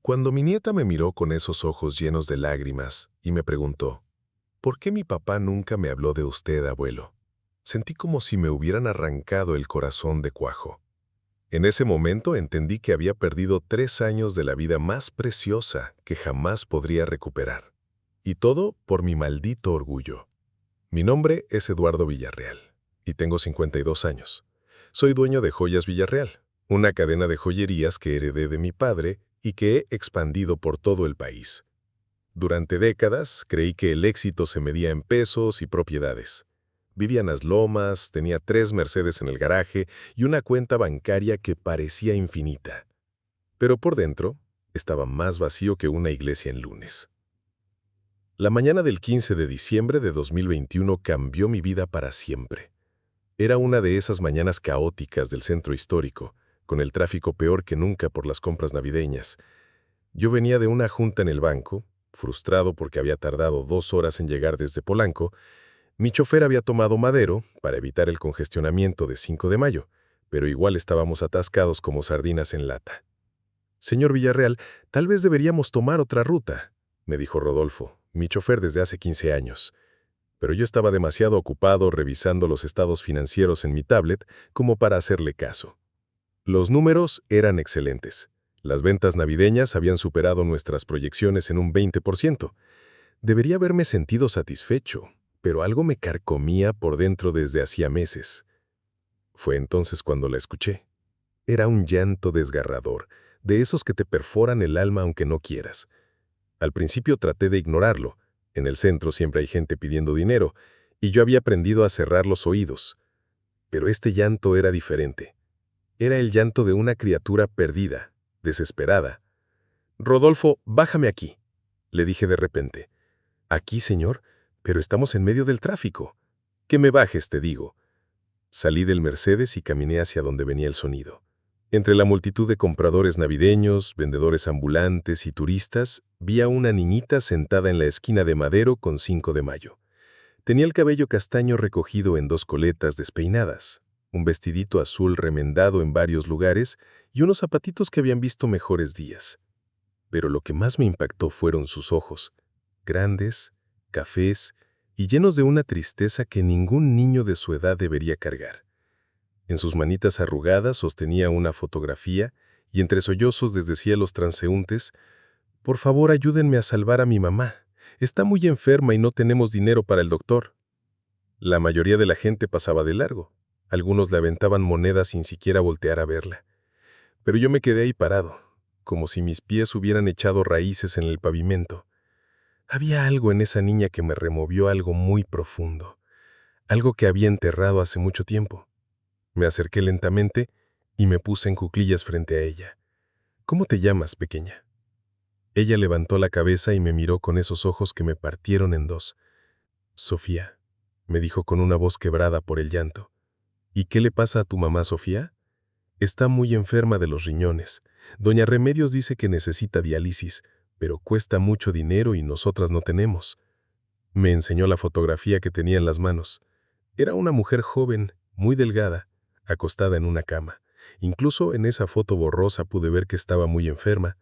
Cuando mi nieta me miró con esos ojos llenos de lágrimas y me preguntó, ¿por qué mi papá nunca me habló de usted, abuelo? Sentí como si me hubieran arrancado el corazón de cuajo. En ese momento entendí que había perdido 3 años de la vida más preciosa que jamás podría recuperar. Y todo por mi maldito orgullo. Mi nombre es Eduardo Villarreal y tengo 52 años. Soy dueño de Joyas Villarreal, una cadena de joyerías que heredé de mi padre y que he expandido por todo el país. Durante décadas creí que el éxito se medía en pesos y propiedades. Vivía en las lomas, tenía 3 Mercedes en el garaje y una cuenta bancaria que parecía infinita. Pero por dentro estaba más vacío que una iglesia en lunes. La mañana del 15 de diciembre de 2021 cambió mi vida para siempre. Era una de esas mañanas caóticas del centro histórico, con el tráfico peor que nunca por las compras navideñas. Yo venía de una junta en el banco, frustrado porque había tardado 2 horas en llegar desde Polanco. Mi chofer había tomado Madero para evitar el congestionamiento de 5 de mayo, pero igual estábamos atascados como sardinas en lata. «Señor Villarreal, tal vez deberíamos tomar otra ruta», me dijo Rodolfo, mi chofer desde hace 15 años. Pero yo estaba demasiado ocupado revisando los estados financieros en mi tablet como para hacerle caso. Los números eran excelentes. Las ventas navideñas habían superado nuestras proyecciones en un 20%. Debería haberme sentido satisfecho, pero algo me carcomía por dentro desde hacía meses. Fue entonces cuando la escuché. Era un llanto desgarrador, de esos que te perforan el alma aunque no quieras. Al principio traté de ignorarlo. En el centro siempre hay gente pidiendo dinero, y yo había aprendido a cerrar los oídos. Pero este llanto era diferente. Era el llanto de una criatura perdida, desesperada. «Rodolfo, bájame aquí», le dije de repente. «¿Aquí, señor? Pero estamos en medio del tráfico». «Que me bajes, te digo». Salí del Mercedes y caminé hacia donde venía el sonido. Entre la multitud de compradores navideños, vendedores ambulantes y turistas, vi a una niñita sentada en la esquina de Madero con 5 de mayo. Tenía el cabello castaño recogido en 2 coletas despeinadas, un vestidito azul remendado en varios lugares y unos zapatitos que habían visto mejores días. Pero lo que más me impactó fueron sus ojos, grandes, cafés y llenos de una tristeza que ningún niño de su edad debería cargar. En sus manitas arrugadas sostenía una fotografía y entre sollozos les decía a los transeúntes: «Por favor, ayúdenme a salvar a mi mamá. Está muy enferma y no tenemos dinero para el doctor». La mayoría de la gente pasaba de largo. Algunos le aventaban monedas sin siquiera voltear a verla. Pero yo me quedé ahí parado, como si mis pies hubieran echado raíces en el pavimento. Había algo en esa niña que me removió algo muy profundo, algo que había enterrado hace mucho tiempo. Me acerqué lentamente y me puse en cuclillas frente a ella. «¿Cómo te llamas, pequeña?». Ella levantó la cabeza y me miró con esos ojos que me partieron en dos. «Sofía», me dijo con una voz quebrada por el llanto. «¿Y qué le pasa a tu mamá, Sofía?». «Está muy enferma de los riñones. Doña Remedios dice que necesita diálisis, pero cuesta mucho dinero y nosotras no tenemos». Me enseñó la fotografía que tenía en las manos. Era una mujer joven, muy delgada, acostada en una cama. Incluso en esa foto borrosa pude ver que estaba muy enferma.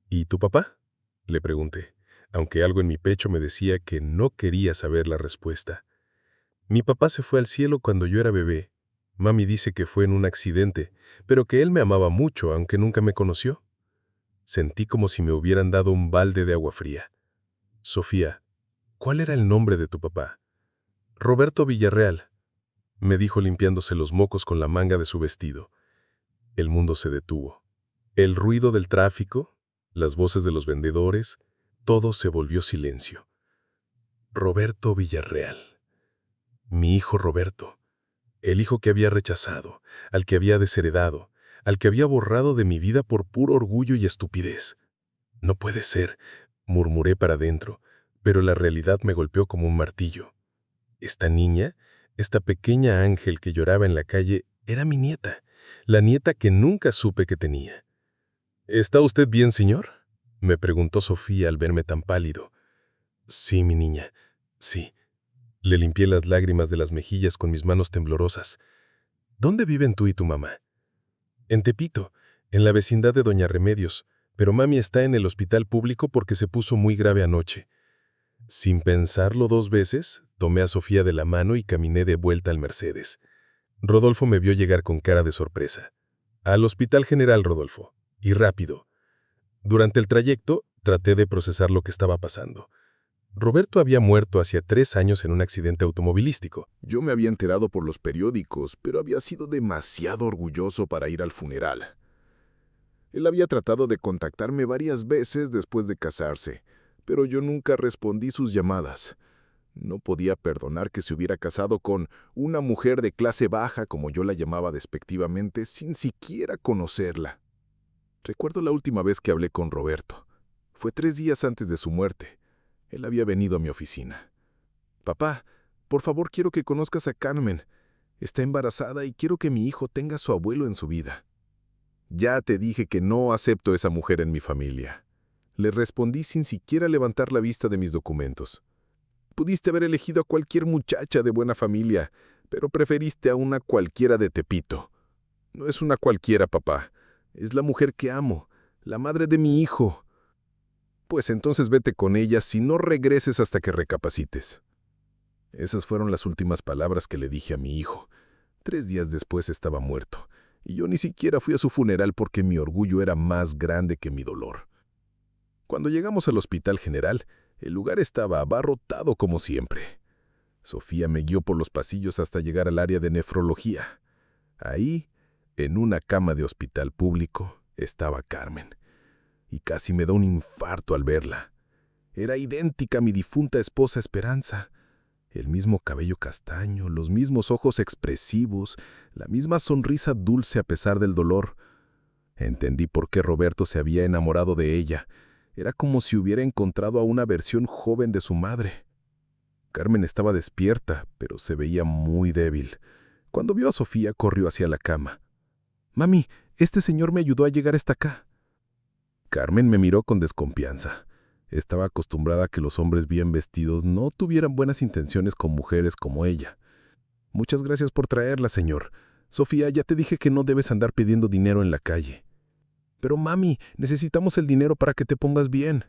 «¿Y tu papá?», le pregunté, aunque algo en mi pecho me decía que no quería saber la respuesta. «Mi papá se fue al cielo cuando yo era bebé. Mami dice que fue en un accidente, pero que él me amaba mucho, aunque nunca me conoció». Sentí como si me hubieran dado un balde de agua fría. «Sofía, ¿cuál era el nombre de tu papá?». «Roberto Villarreal», me dijo limpiándose los mocos con la manga de su vestido. El mundo se detuvo. El ruido del tráfico, las voces de los vendedores, todo se volvió silencio. Roberto Villarreal. Mi hijo Roberto. El hijo que había rechazado, al que había desheredado, al que había borrado de mi vida por puro orgullo y estupidez. «No puede ser», murmuré para dentro, pero la realidad me golpeó como un martillo. Esta niña, esta pequeña ángel que lloraba en la calle, era mi nieta, la nieta que nunca supe que tenía. «¿Está usted bien, señor?», me preguntó Sofía al verme tan pálido. «Sí, mi niña, sí». Le limpié las lágrimas de las mejillas con mis manos temblorosas. «¿Dónde viven tú y tu mamá?». «En Tepito, en la vecindad de Doña Remedios, pero mami está en el hospital público porque se puso muy grave anoche. Sin pensarlo 2 veces, tomé a Sofía de la mano y caminé de vuelta al Mercedes. Rodolfo me vio llegar con cara de sorpresa. Al Hospital General, Rodolfo. Y rápido. Durante el trayecto, traté de procesar lo que estaba pasando. Roberto había muerto hacía 3 años en un accidente automovilístico. Yo me había enterado por los periódicos, pero había sido demasiado orgulloso para ir al funeral. Él había tratado de contactarme varias veces después de casarse, pero yo nunca respondí sus llamadas. No podía perdonar que se hubiera casado con una mujer de clase baja, como yo la llamaba despectivamente, sin siquiera conocerla. Recuerdo la última vez que hablé con Roberto. Fue 3 días antes de su muerte. Él había venido a mi oficina. «Papá, por favor quiero que conozcas a Carmen. Está embarazada y quiero que mi hijo tenga a su abuelo en su vida». «Ya te dije que no acepto esa mujer en mi familia», le respondí sin siquiera levantar la vista de mis documentos. «Pudiste haber elegido a cualquier muchacha de buena familia, pero preferiste a una cualquiera de Tepito». «No es una cualquiera, papá. Es la mujer que amo, la madre de mi hijo». «Pues entonces vete con ella si no regreses hasta que recapacites». Esas fueron las últimas palabras que le dije a mi hijo. 3 días después estaba muerto, y yo ni siquiera fui a su funeral porque mi orgullo era más grande que mi dolor. Cuando llegamos al Hospital General, el lugar estaba abarrotado como siempre. Sofía me guió por los pasillos hasta llegar al área de nefrología. Ahí, en una cama de hospital público, estaba Carmen. Y casi me da un infarto al verla. Era idéntica a mi difunta esposa Esperanza. El mismo cabello castaño, los mismos ojos expresivos, la misma sonrisa dulce a pesar del dolor. Entendí por qué Roberto se había enamorado de ella. Era como si hubiera encontrado a una versión joven de su madre. Carmen estaba despierta, pero se veía muy débil. Cuando vio a Sofía, corrió hacia la cama. «Mami, este señor me ayudó a llegar hasta acá». Carmen me miró con desconfianza. Estaba acostumbrada a que los hombres bien vestidos no tuvieran buenas intenciones con mujeres como ella. «Muchas gracias por traerla, señor. Sofía, ya te dije que no debes andar pidiendo dinero en la calle». «Pero mami, necesitamos el dinero para que te pongas bien».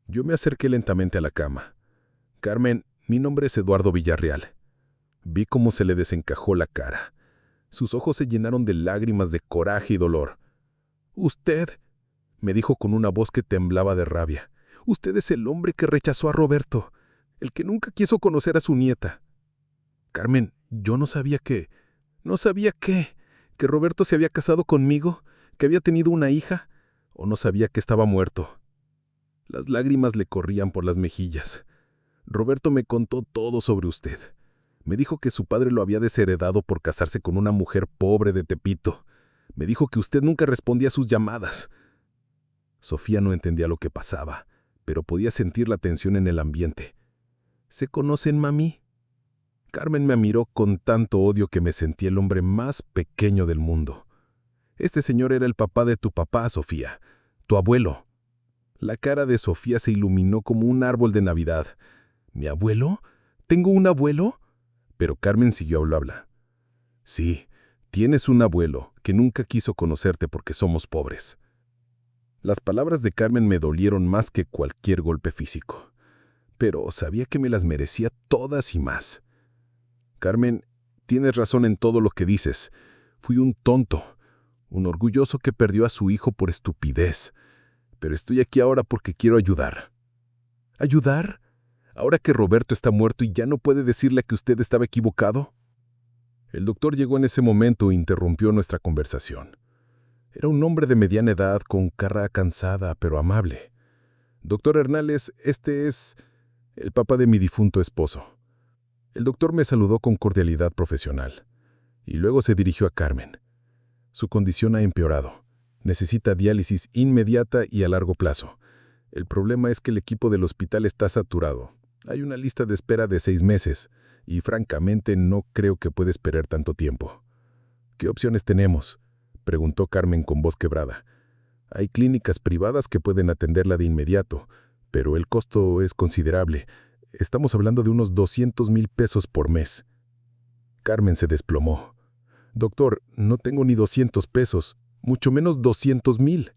Yo me acerqué lentamente a la cama. «Carmen, mi nombre es Eduardo Villarreal». Vi cómo se le desencajó la cara. Sus ojos se llenaron de lágrimas de coraje y dolor. «¿Usted?», me dijo con una voz que temblaba de rabia. «Usted es el hombre que rechazó a Roberto, el que nunca quiso conocer a su nieta». «Carmen, yo no sabía que... ¿No sabía qué? ¿Que Roberto se había casado conmigo? ¿Que había tenido una hija? ¿O no sabía que estaba muerto?». Las lágrimas le corrían por las mejillas. «Roberto me contó todo sobre usted. Me dijo que su padre lo había desheredado por casarse con una mujer pobre de Tepito. Me dijo que usted nunca respondía a sus llamadas». Sofía no entendía lo que pasaba, pero podía sentir la tensión en el ambiente. «¿Se conocen, mami?». Carmen me miró con tanto odio que me sentí el hombre más pequeño del mundo. «Este señor era el papá de tu papá, Sofía, tu abuelo». La cara de Sofía se iluminó como un árbol de Navidad. «¿Mi abuelo? ¿Tengo un abuelo?». Pero Carmen siguió a hablar. «Sí, tienes un abuelo que nunca quiso conocerte porque somos pobres». Las palabras de Carmen me dolieron más que cualquier golpe físico, pero sabía que me las merecía todas y más. «Carmen, tienes razón en todo lo que dices. Fui un tonto, un orgulloso que perdió a su hijo por estupidez. Pero estoy aquí ahora porque quiero ayudar». «¿Ayudar? ¿Ahora que Roberto está muerto y ya no puede decirle que usted estaba equivocado?». El doctor llegó en ese momento e interrumpió nuestra conversación. Era un hombre de mediana edad con cara cansada pero amable. «Doctor Hernández, este es el papá de mi difunto esposo». El doctor me saludó con cordialidad profesional y luego se dirigió a Carmen. «Su condición ha empeorado. Necesita diálisis inmediata y a largo plazo. El problema es que el equipo del hospital está saturado. Hay una lista de espera de 6 meses y francamente no creo que pueda esperar tanto tiempo». «¿Qué opciones tenemos?», preguntó Carmen con voz quebrada. «Hay clínicas privadas que pueden atenderla de inmediato, pero el costo es considerable. Estamos hablando de unos 200,000 pesos por mes». Carmen se desplomó. «Doctor, no tengo ni 200 pesos, mucho menos 200,000.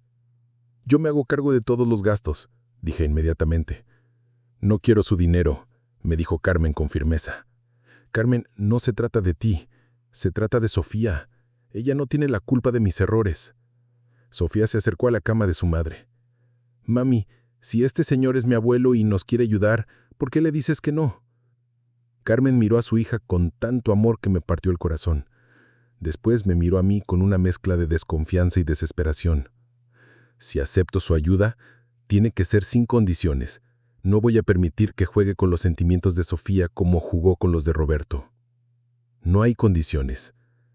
Yo me hago cargo de todos los gastos, dije inmediatamente. No quiero su dinero, me dijo Carmen con firmeza. Carmen, no se trata de ti, se trata de Sofía. Ella no tiene la culpa de mis errores. Sofía se acercó a la cama de su madre. Mami, si este señor es mi abuelo y nos quiere ayudar, ¿por qué le dices que no? Carmen miró a su hija con tanto amor que me partió el corazón. Después me miró a mí con una mezcla de desconfianza y desesperación. Si acepto su ayuda, tiene que ser sin condiciones. No voy a permitir que juegue con los sentimientos de Sofía como jugó con los de Roberto. No hay condiciones.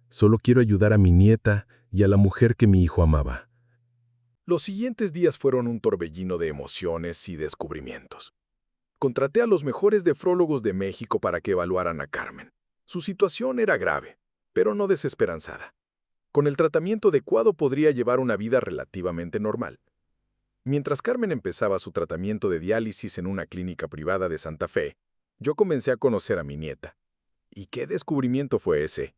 Solo quiero ayudar a mi nieta y a la mujer que mi hijo amaba. Los siguientes días fueron un torbellino de emociones y descubrimientos. Contraté a los mejores nefrólogos de México para que evaluaran a Carmen. Su situación era grave, pero no desesperanzada. Con el tratamiento adecuado podría llevar una vida relativamente normal. Mientras Carmen empezaba su tratamiento de diálisis en una clínica privada de Santa Fe, yo comencé a conocer a mi nieta. ¿Y qué descubrimiento fue ese?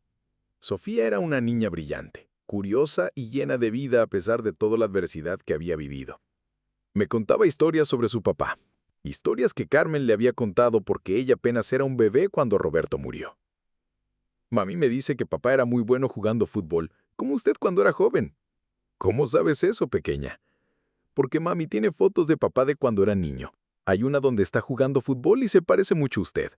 Sofía era una niña brillante, curiosa y llena de vida a pesar de toda la adversidad que había vivido. Me contaba historias sobre su papá, historias que Carmen le había contado porque ella apenas era un bebé cuando Roberto murió. Mami me dice que papá era muy bueno jugando fútbol, como usted cuando era joven. ¿Cómo sabes eso, pequeña? Porque mami tiene fotos de papá de cuando era niño. Hay una donde está jugando fútbol y se parece mucho a usted.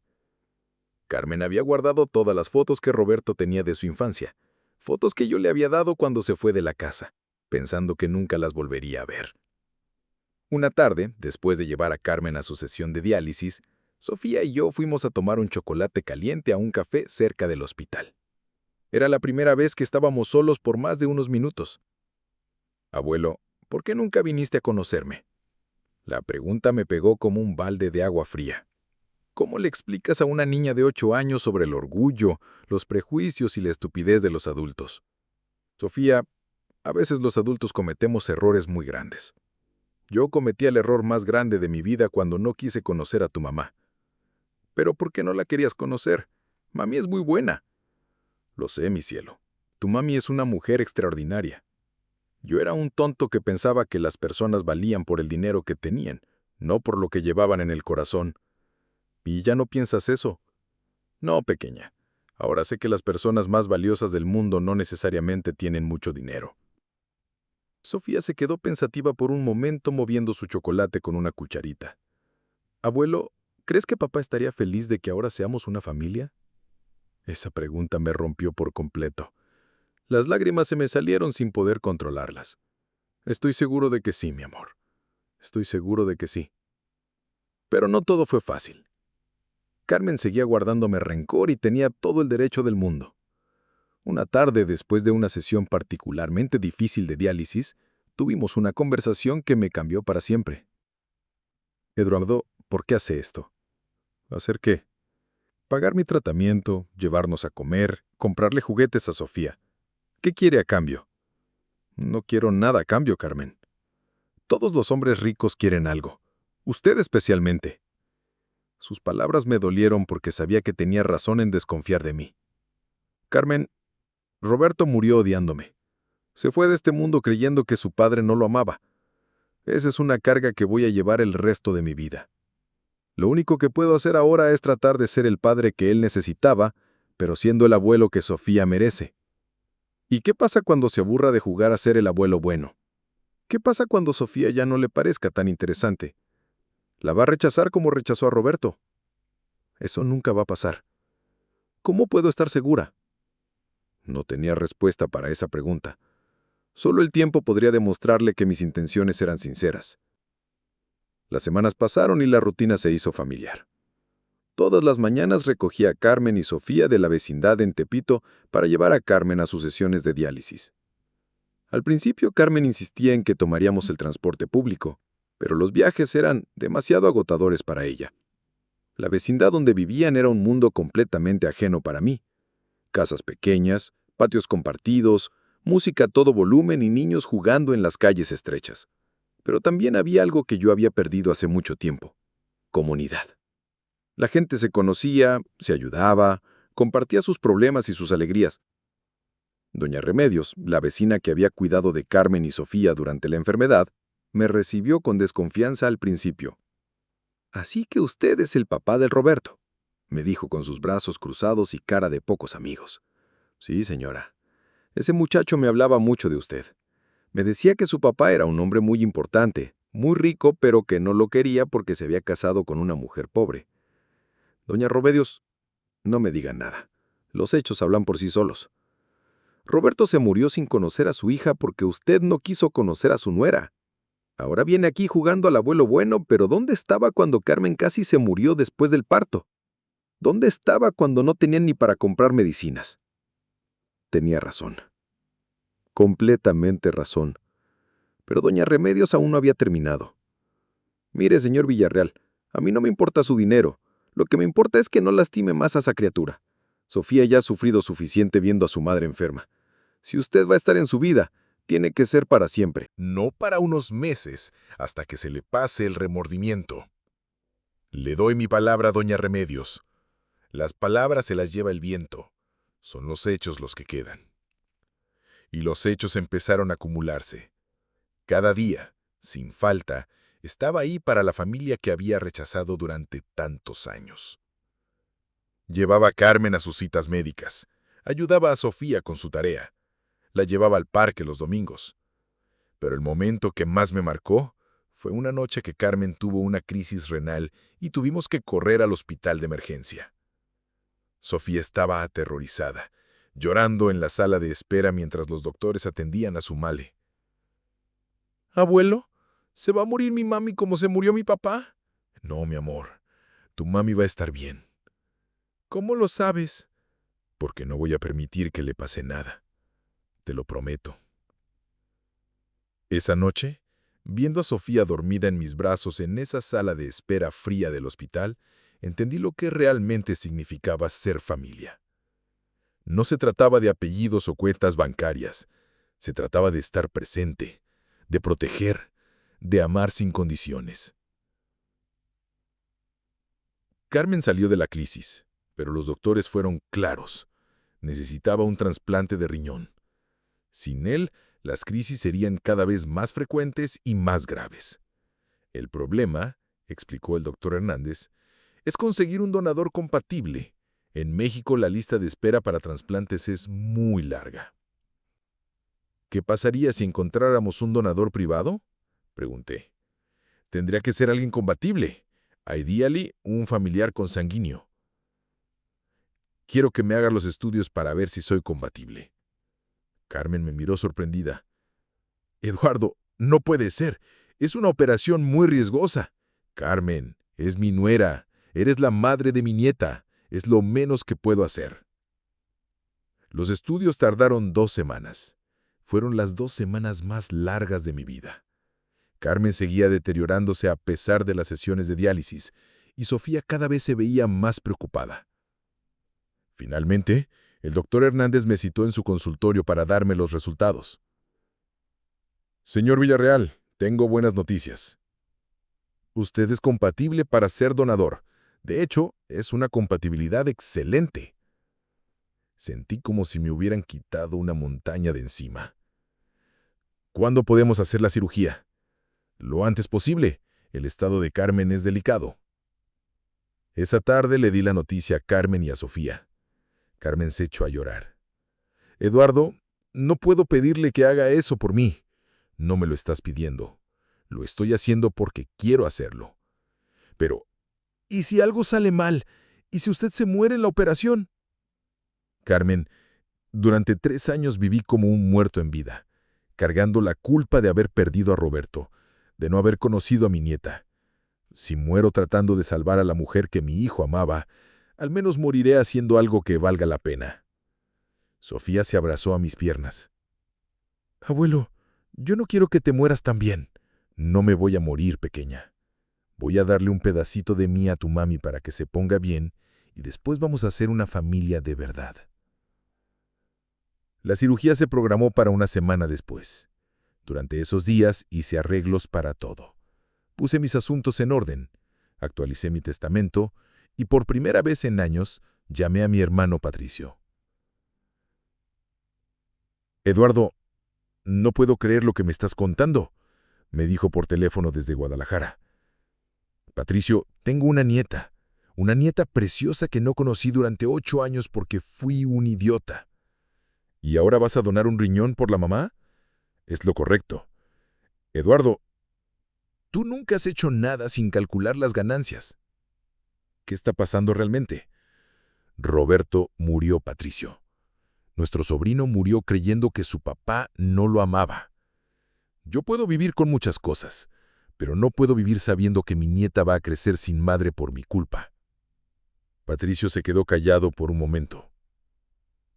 Carmen había guardado todas las fotos que Roberto tenía de su infancia, fotos que yo le había dado cuando se fue de la casa, pensando que nunca las volvería a ver. Una tarde, después de llevar a Carmen a su sesión de diálisis, Sofía y yo fuimos a tomar un chocolate caliente a un café cerca del hospital. Era la primera vez que estábamos solos por más de unos minutos. Abuelo, ¿por qué nunca viniste a conocerme? La pregunta me pegó como un balde de agua fría. ¿Cómo le explicas a una niña de 8 años sobre el orgullo, los prejuicios y la estupidez de los adultos? Sofía, a veces los adultos cometemos errores muy grandes. Yo cometí el error más grande de mi vida cuando no quise conocer a tu mamá. ¿Pero por qué no la querías conocer? Mami es muy buena. Lo sé, mi cielo. Tu mami es una mujer extraordinaria. Yo era un tonto que pensaba que las personas valían por el dinero que tenían, no por lo que llevaban en el corazón. ¿Y ya no piensas eso? No, pequeña. Ahora sé que las personas más valiosas del mundo no necesariamente tienen mucho dinero. Sofía se quedó pensativa por un momento moviendo su chocolate con una cucharita. Abuelo, ¿crees que papá estaría feliz de que ahora seamos una familia? Esa pregunta me rompió por completo. Las lágrimas se me salieron sin poder controlarlas. Estoy seguro de que sí, mi amor. Estoy seguro de que sí. Pero no todo fue fácil. Carmen seguía guardándome rencor y tenía todo el derecho del mundo. Una tarde, después de una sesión particularmente difícil de diálisis, tuvimos una conversación que me cambió para siempre. Eduardo, ¿por qué hace esto? ¿Hacer qué? Pagar mi tratamiento, llevarnos a comer, comprarle juguetes a Sofía. ¿Qué quiere a cambio? No quiero nada a cambio, Carmen. Todos los hombres ricos quieren algo. Usted especialmente. Sus palabras me dolieron porque sabía que tenía razón en desconfiar de mí. Carmen, Roberto murió odiándome. Se fue de este mundo creyendo que su padre no lo amaba. Esa es una carga que voy a llevar el resto de mi vida. Lo único que puedo hacer ahora es tratar de ser el padre que él necesitaba, pero siendo el abuelo que Sofía merece. ¿Y qué pasa cuando se aburra de jugar a ser el abuelo bueno? ¿Qué pasa cuando Sofía ya no le parezca tan interesante? ¿La va a rechazar como rechazó a Roberto? Eso nunca va a pasar. ¿Cómo puedo estar segura? No tenía respuesta para esa pregunta. Solo el tiempo podría demostrarle que mis intenciones eran sinceras. Las semanas pasaron y la rutina se hizo familiar. Todas las mañanas recogía a Carmen y Sofía de la vecindad en Tepito para llevar a Carmen a sus sesiones de diálisis. Al principio Carmen insistía en que tomaríamos el transporte público, pero los viajes eran demasiado agotadores para ella. La vecindad donde vivían era un mundo completamente ajeno para mí. Casas pequeñas, patios compartidos, música a todo volumen y niños jugando en las calles estrechas. Pero también había algo que yo había perdido hace mucho tiempo: comunidad. La gente se conocía, se ayudaba, compartía sus problemas y sus alegrías. Doña Remedios, la vecina que había cuidado de Carmen y Sofía durante la enfermedad, Me recibió con desconfianza al principio. «Así que usted es el papá del Roberto», me dijo con sus brazos cruzados y cara de pocos amigos. «Sí, señora. Ese muchacho me hablaba mucho de usted. Me decía que su papá era un hombre muy importante, muy rico, pero que no lo quería porque se había casado con una mujer pobre. Doña Remedios, no me diga nada. Los hechos hablan por sí solos. Roberto se murió sin conocer a su hija porque usted no quiso conocer a su nuera. Ahora viene aquí jugando al abuelo bueno, pero ¿dónde estaba cuando Carmen casi se murió después del parto? ¿Dónde estaba cuando no tenía ni para comprar medicinas?» Tenía razón. Completamente razón. Pero doña Remedios aún no había terminado. «Mire, señor Villarreal, a mí no me importa su dinero. Lo que me importa es que no lastime más a esa criatura. Sofía ya ha sufrido suficiente viendo a su madre enferma. Si usted va a estar en su vida, tiene que ser para siempre». No para unos meses, hasta que se le pase el remordimiento. Le doy mi palabra, doña Remedios. Las palabras se las lleva el viento. Son los hechos los que quedan. Y los hechos empezaron a acumularse. Cada día, sin falta, estaba ahí para la familia que había rechazado durante tantos años. Llevaba a Carmen a sus citas médicas, ayudaba a Sofía con su tarea, la llevaba al parque los domingos. Pero el momento que más me marcó fue una noche que Carmen tuvo una crisis renal y tuvimos que correr al hospital de emergencia. Sofía estaba aterrorizada, llorando en la sala de espera mientras los doctores atendían a su male. «Abuelo, ¿se va a morir mi mami como se murió mi papá?» «No, mi amor, tu mami va a estar bien». «¿Cómo lo sabes?» «Porque no voy a permitir que le pase nada. Te lo prometo». Esa noche, viendo a Sofía dormida en mis brazos en esa sala de espera fría del hospital, entendí lo que realmente significaba ser familia. No se trataba de apellidos o cuentas bancarias. Se trataba de estar presente, de proteger, de amar sin condiciones. Carmen salió de la crisis, pero los doctores fueron claros. Necesitaba un trasplante de riñón. Sin él, las crisis serían cada vez más frecuentes y más graves. El problema, explicó el doctor Hernández, es conseguir un donador compatible. En México la lista de espera para trasplantes es muy larga. ¿Qué pasaría si encontráramos un donador privado?, pregunté. Tendría que ser alguien compatible. Ideally, un familiar consanguíneo. Quiero que me haga los estudios para ver si soy compatible. Carmen me miró sorprendida. Eduardo, no puede ser. Es una operación muy riesgosa. Carmen, es mi nuera. Eres la madre de mi nieta. Es lo menos que puedo hacer. Los estudios tardaron 2 semanas. Fueron las 2 semanas más largas de mi vida. Carmen seguía deteriorándose a pesar de las sesiones de diálisis, y Sofía cada vez se veía más preocupada. Finalmente, el doctor Hernández me citó en su consultorio para darme los resultados. Señor Villarreal, tengo buenas noticias. Usted es compatible para ser donador. De hecho, es una compatibilidad excelente. Sentí como si me hubieran quitado una montaña de encima. ¿Cuándo podemos hacer la cirugía? Lo antes posible. El estado de Carmen es delicado. Esa tarde le di la noticia a Carmen y a Sofía. Carmen se echó a llorar. Eduardo, no puedo pedirle que haga eso por mí. No me lo estás pidiendo. Lo estoy haciendo porque quiero hacerlo. Pero, ¿y si algo sale mal? ¿Y si usted se muere en la operación? Carmen, durante 3 años viví como un muerto en vida, cargando la culpa de haber perdido a Roberto, de no haber conocido a mi nieta. Si muero tratando de salvar a la mujer que mi hijo amaba, al menos moriré haciendo algo que valga la pena. Sofía se abrazó a mis piernas. Abuelo, yo no quiero que te mueras también. No me voy a morir, pequeña. Voy a darle un pedacito de mí a tu mami para que se ponga bien y después vamos a hacer una familia de verdad. La cirugía se programó para una semana después. Durante esos días hice arreglos para todo. Puse mis asuntos en orden, actualicé mi testamento y por primera vez en años llamé a mi hermano Patricio. Eduardo, no puedo creer lo que me estás contando. me dijo por teléfono desde Guadalajara. Patricio, tengo una nieta preciosa que no conocí durante 8 años porque fui un idiota. ¿Y ahora vas a donar un riñón por la mamá? Es lo correcto. Eduardo, tú nunca has hecho nada sin calcular las ganancias. ¿Qué está pasando realmente? Roberto murió, Patricio. Nuestro sobrino murió creyendo que su papá no lo amaba. Yo puedo vivir con muchas cosas, pero no puedo vivir sabiendo que mi nieta va a crecer sin madre por mi culpa. Patricio se quedó callado por un momento.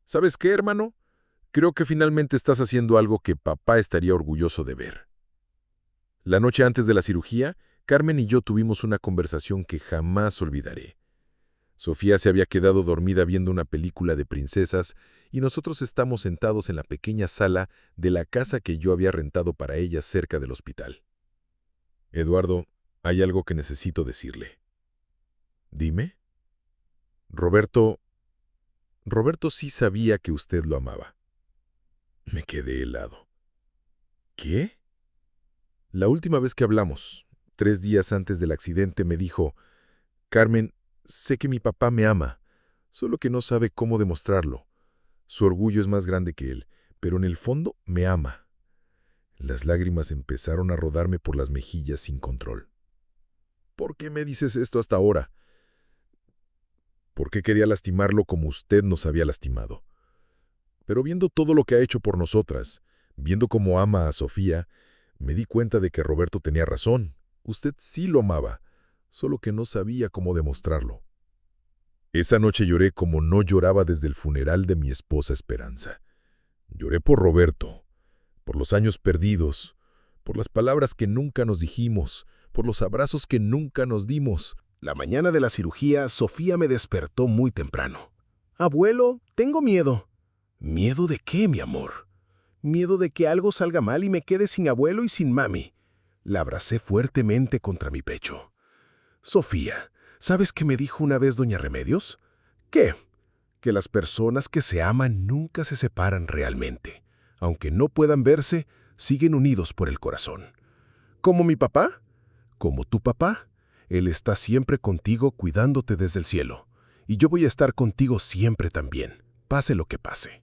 ¿Sabes qué, hermano? Creo que finalmente estás haciendo algo que papá estaría orgulloso de ver. La noche antes de la cirugía, Carmen y yo tuvimos una conversación que jamás olvidaré. Sofía se había quedado dormida viendo una película de princesas y nosotros estamos sentados en la pequeña sala de la casa que yo había rentado para ella cerca del hospital. Eduardo, hay algo que necesito decirle. ¿Dime? Roberto sí sabía que usted lo amaba. Me quedé helado. ¿Qué? La última vez que hablamos, 3 días antes del accidente, me dijo, Carmen, sé que mi papá me ama, solo que no sabe cómo demostrarlo. Su orgullo es más grande que él, pero en el fondo me ama. Las lágrimas empezaron a rodarme por las mejillas sin control. ¿Por qué me dices esto hasta ahora? ¿Por qué quería lastimarlo como usted nos había lastimado? Pero viendo todo lo que ha hecho por nosotras, viendo cómo ama a Sofía, me di cuenta de que Roberto tenía razón. Usted sí lo amaba, solo que no sabía cómo demostrarlo. Esa noche lloré como no lloraba desde el funeral de mi esposa Esperanza. Lloré por Roberto, por los años perdidos, por las palabras que nunca nos dijimos, por los abrazos que nunca nos dimos. La mañana de la cirugía, Sofía me despertó muy temprano. Abuelo, tengo miedo. ¿Miedo de qué, mi amor? Miedo de que algo salga mal y me quede sin abuelo y sin mami. La abracé fuertemente contra mi pecho. Sofía, ¿sabes qué me dijo una vez doña Remedios? ¿Qué? Que las personas que se aman nunca se separan realmente. Aunque no puedan verse, siguen unidos por el corazón. ¿Como mi papá? Como tu papá. Él está siempre contigo cuidándote desde el cielo. Y yo voy a estar contigo siempre también, pase lo que pase.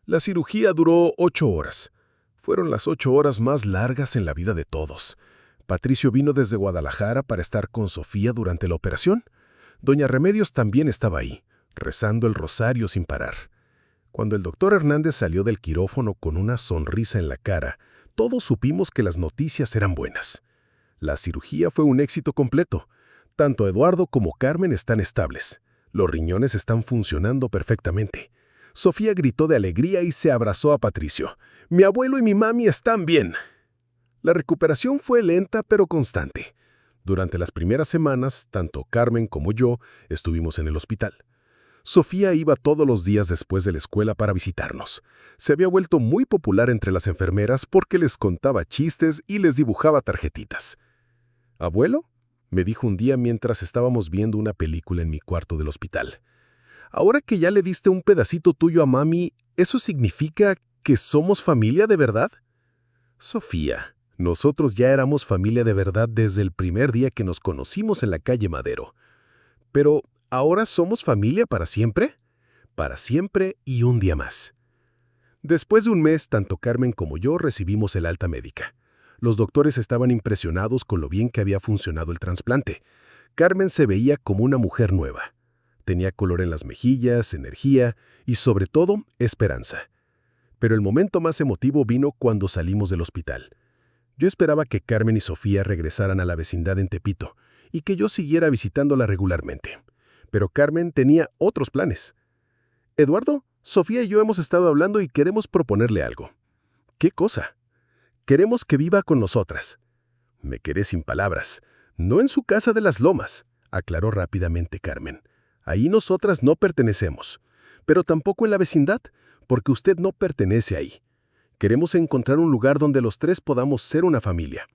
La cirugía duró 8 horas. Fueron las 8 horas más largas en la vida de todos. Patricio vino desde Guadalajara para estar con Sofía durante la operación. Doña Remedios también estaba ahí, rezando el rosario sin parar. Cuando el doctor Hernández salió del quirófano con una sonrisa en la cara, todos supimos que las noticias eran buenas. La cirugía fue un éxito completo. Tanto Eduardo como Carmen están estables. Los riñones están funcionando perfectamente. Sofía gritó de alegría y se abrazó a Patricio. Mi abuelo y mi mami están bien. La recuperación fue lenta pero constante. Durante las primeras semanas, tanto Carmen como yo estuvimos en el hospital. Sofía iba todos los días después de la escuela para visitarnos. Se había vuelto muy popular entre las enfermeras porque les contaba chistes y les dibujaba tarjetitas. «¿Abuelo?», me dijo un día mientras estábamos viendo una película en mi cuarto del hospital. «Ahora que ya le diste un pedacito tuyo a mami, ¿eso significa que somos familia de verdad?» «Sofía, nosotros ya éramos familia de verdad desde el primer día que nos conocimos en la calle Madero. Pero, ¿ahora somos familia para siempre?» «Para siempre y un día más». Después de un mes, tanto Carmen como yo recibimos el alta médica. Los doctores estaban impresionados con lo bien que había funcionado el trasplante. Carmen se veía como una mujer nueva. Tenía color en las mejillas, energía y, sobre todo, esperanza. Pero el momento más emotivo vino cuando salimos del hospital. Yo esperaba que Carmen y Sofía regresaran a la vecindad en Tepito y que yo siguiera visitándola regularmente. Pero Carmen tenía otros planes. «Eduardo, Sofía y yo hemos estado hablando y queremos proponerle algo». «¿Qué cosa?» «Queremos que viva con nosotras». Me quedé sin palabras. «No en su casa de las Lomas», aclaró rápidamente Carmen. «Ahí nosotras no pertenecemos. Pero tampoco en la vecindad, porque usted no pertenece ahí. Queremos encontrar un lugar donde los tres podamos ser una familia».